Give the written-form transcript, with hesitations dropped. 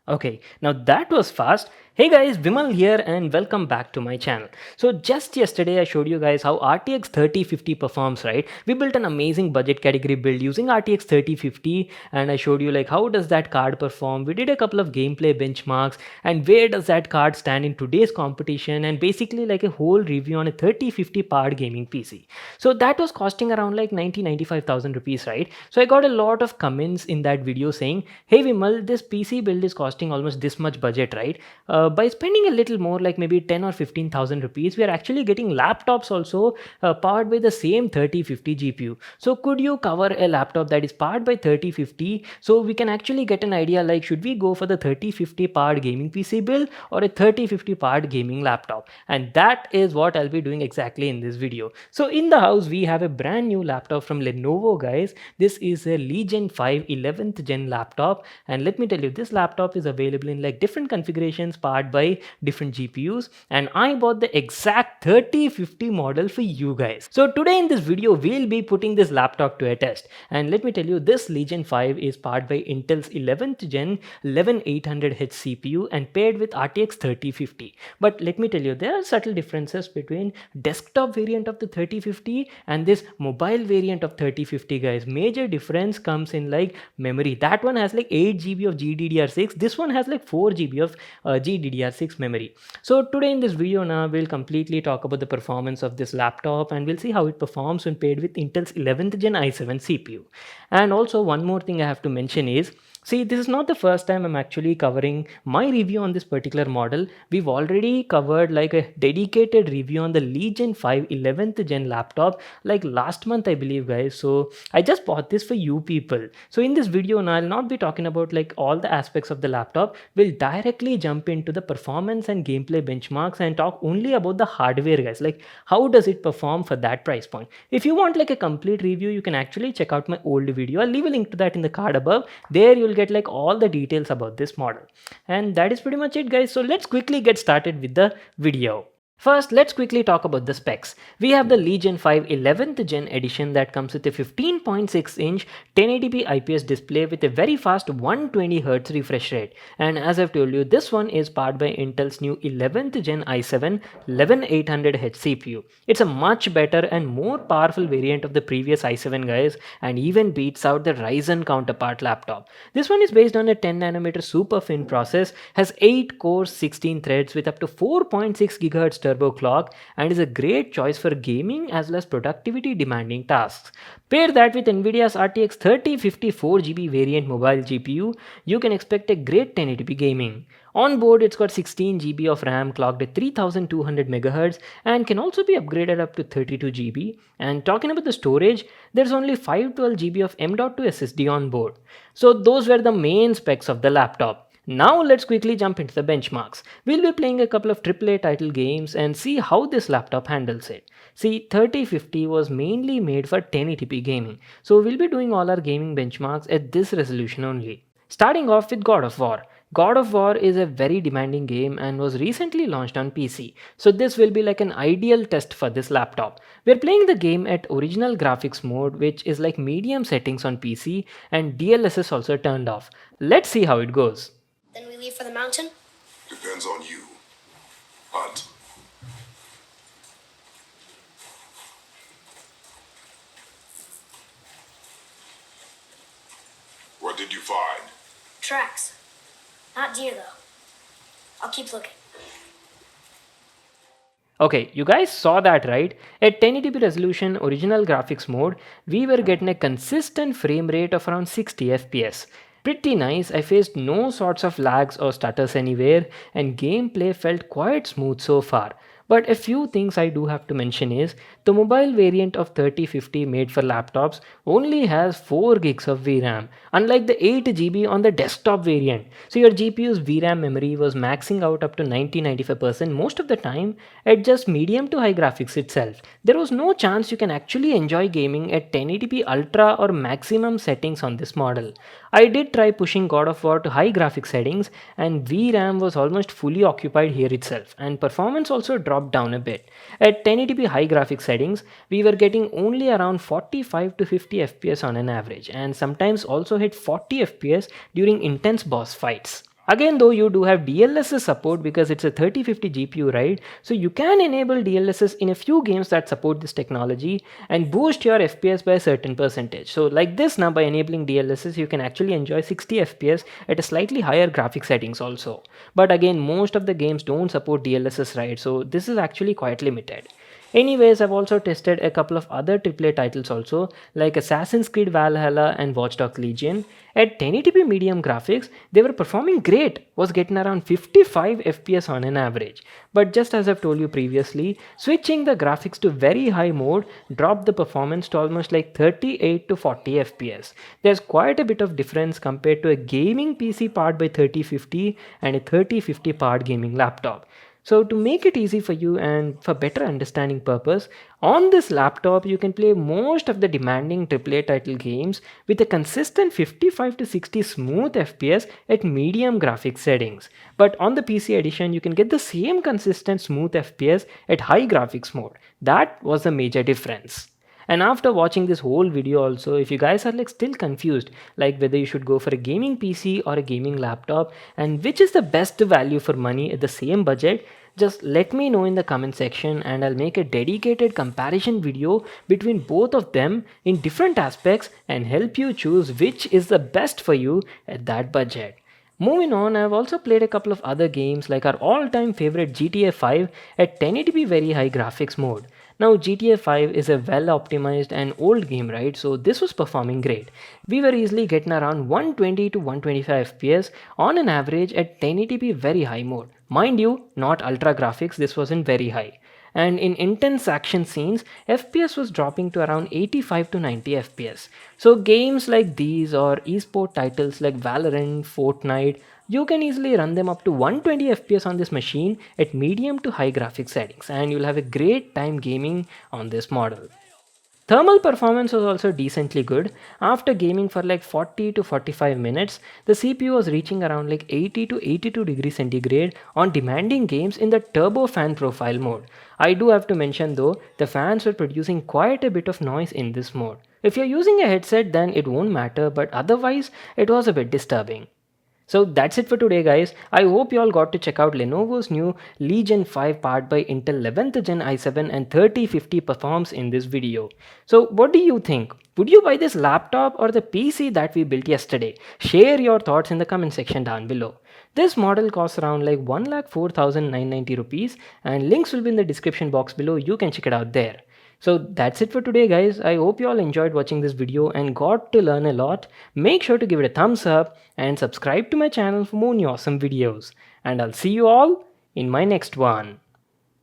Okay, now that was fast. Hey guys, Vimal here and welcome back to my channel. So just yesterday I showed you guys how RTX 3050 performs, right? We built an amazing budget category build using RTX 3050 and I showed you like how does that card perform. We did a couple of gameplay benchmarks and where does that card stand in today's competition and basically like a whole review on a 3050 powered gaming PC. So that was costing around like 95,000 rupees, right? So I got a lot of comments in that video saying, hey Vimal, this PC build is costing almost this much budget, right? By spending a little more, like maybe 10 or 15,000 rupees, we are actually getting laptops also powered by the same 3050 GPU. So could you cover a laptop that is powered by 3050 so we can actually get an idea like should we go for the 3050 powered gaming PC build or a 3050 powered gaming laptop? And that is what I'll be doing exactly in this video. So in the house we have a brand new laptop from Lenovo, guys. This is a Legion 5 11th gen laptop, and let me tell you, this laptop is available in like different configurations powered by different GPUs, and I bought the exact 3050 model for you guys. So today in this video we'll be putting this laptop to a test, and let me tell you, this Legion 5 is powered by Intel's 11th gen 11800H CPU and paired with RTX 3050. But let me tell you, there are subtle differences between desktop variant of the 3050 and this mobile variant of 3050, guys. Major difference comes in like memory. That one has like 8 GB of GDDR6, this one has like 4 GB of GDDR6 memory. So today in this video now we'll completely talk about the performance of this laptop and we'll see how it performs when paired with Intel's 11th gen i7 CPU. And also one more thing I have to mention is, see, this is not the first time I'm actually covering my review on this particular model. We've already covered like a dedicated review on the Legion 5 11th gen laptop like last month, I believe, guys. So I just bought this for you people. So in this video now I'll not be talking about like all the aspects of the laptop. We'll directly jump into the performance and gameplay benchmarks and talk only about the hardware, guys. Like how does it perform for that price point? If you want like a complete review, you can actually check out my old video. I'll leave a link to that in the card above. There you'll get like all the details about this model. And that is pretty much it, guys. So let's quickly get started with the video. First, let's quickly talk about the specs. We have the Legion 5 11th gen edition that comes with a 15.6-inch 1080p IPS display with a very fast 120Hz refresh rate. And as I've told you, this one is powered by Intel's new 11th gen i7 11800H CPU. It's a much better and more powerful variant of the previous i7, guys, and even beats out the Ryzen counterpart laptop. This one is based on a 10nm super fin process, has 8 cores, 16 threads with up to 4.6 GHz turbo clock, and is a great choice for gaming as well as productivity demanding tasks. Pair that with Nvidia's RTX 3050 4GB variant mobile GPU, you can expect a great 1080p gaming. On board, it's got 16 GB of RAM clocked at 3200 MHz and can also be upgraded up to 32 GB. And talking about the storage, there's only 512 GB of M.2 SSD on board. So those were the main specs of the laptop. Now let's quickly jump into the benchmarks. We'll be playing a couple of AAA title games and see how this laptop handles it. See, 3050 was mainly made for 1080p gaming, so we'll be doing all our gaming benchmarks at this resolution only. Starting off with God of War. God of War is a very demanding game and was recently launched on PC, so this will be like an ideal test for this laptop. We're playing the game at original graphics mode, which is like medium settings on PC, and DLSS is also turned off. Let's see how it goes. Then we leave for the mountain? Depends on you. Hunt. What did you find? Tracks. Not deer, though. I'll keep looking. Okay, you guys saw that, right? At 1080p resolution original graphics mode, we were getting a consistent frame rate of around 60 FPS. Pretty nice. I faced no sorts of lags or stutters anywhere, and gameplay felt quite smooth so far. But a few things I do have to mention is, the mobile variant of 3050 made for laptops only has 4 gigs of VRAM, unlike the 8 GB on the desktop variant. So your GPU's VRAM memory was maxing out up to 90-95% most of the time at just medium to high graphics itself. There was no chance you can actually enjoy gaming at 1080p ultra or maximum settings on this model. I did try pushing God of War to high graphics settings, and VRAM was almost fully occupied here itself, and performance also dropped down a bit. At 1080p high graphics settings, we were getting only around 45 to 50 FPS on an average, and sometimes also hit 40 FPS during intense boss fights. Again, though, you do have DLSS support because it's a 3050 GPU, right? So you can enable DLSS in a few games that support this technology and boost your FPS by a certain percentage. So like this, now by enabling DLSS, you can actually enjoy 60 FPS at a slightly higher graphic settings also. But again, most of the games don't support DLSS, right? So this is actually quite limited. Anyways, I've also tested a couple of other AAA titles also, like Assassin's Creed Valhalla and Watch Dogs Legion. At 1080p medium graphics, they were performing great, was getting around 55 FPS on an average. But just as I've told you previously, switching the graphics to very high mode dropped the performance to almost like 38 to 40 FPS. There's quite a bit of difference compared to a gaming PC powered by 3050 and a 3050 powered gaming laptop. So to make it easy for you and for better understanding purpose, on this laptop you can play most of the demanding AAA title games with a consistent 55 to 60 smooth FPS at medium graphics settings. But on the PC edition you can get the same consistent smooth FPS at high graphics mode. That was a major difference. And after watching this whole video also, if you guys are like still confused, like whether you should go for a gaming PC or a gaming laptop and which is the best value for money at the same budget, just let me know in the comment section and I'll make a dedicated comparison video between both of them in different aspects and help you choose which is the best for you at that budget. Moving on, I've also played a couple of other games like our all-time favorite GTA 5 at 1080p very high graphics mode. Now GTA 5 is a well optimized and old game, right? So this was performing great. We were easily getting around 120 to 125 FPS on an average at 1080p very high mode. Mind you, not ultra graphics, this wasn't very high. And in intense action scenes, FPS was dropping to around 85 to 90 FPS. So games like these or esport titles like Valorant, Fortnite, you can easily run them up to 120 FPS on this machine at medium to high graphics settings and you'll have a great time gaming on this model. Thermal performance was also decently good. After gaming for like 40 to 45 minutes, the CPU was reaching around like 80 to 82 degrees centigrade on demanding games in the turbo fan profile mode. I do have to mention though, the fans were producing quite a bit of noise in this mode. If you're using a headset then it won't matter, but otherwise it was a bit disturbing. So that's it for today guys. I hope you all got to check out Lenovo's new Legion 5 powered by Intel 11th Gen i7 and 3050 performs in this video. So what do you think? Would you buy this laptop or the PC that we built yesterday? Share your thoughts in the comment section down below. This model costs around like 1,04,990 rupees and links will be in the description box below. You can check it out there. So that's it for today guys. I hope you all enjoyed watching this video and got to learn a lot. Make sure to give it a thumbs up and subscribe to my channel for more new awesome videos. And I'll see you all in my next one.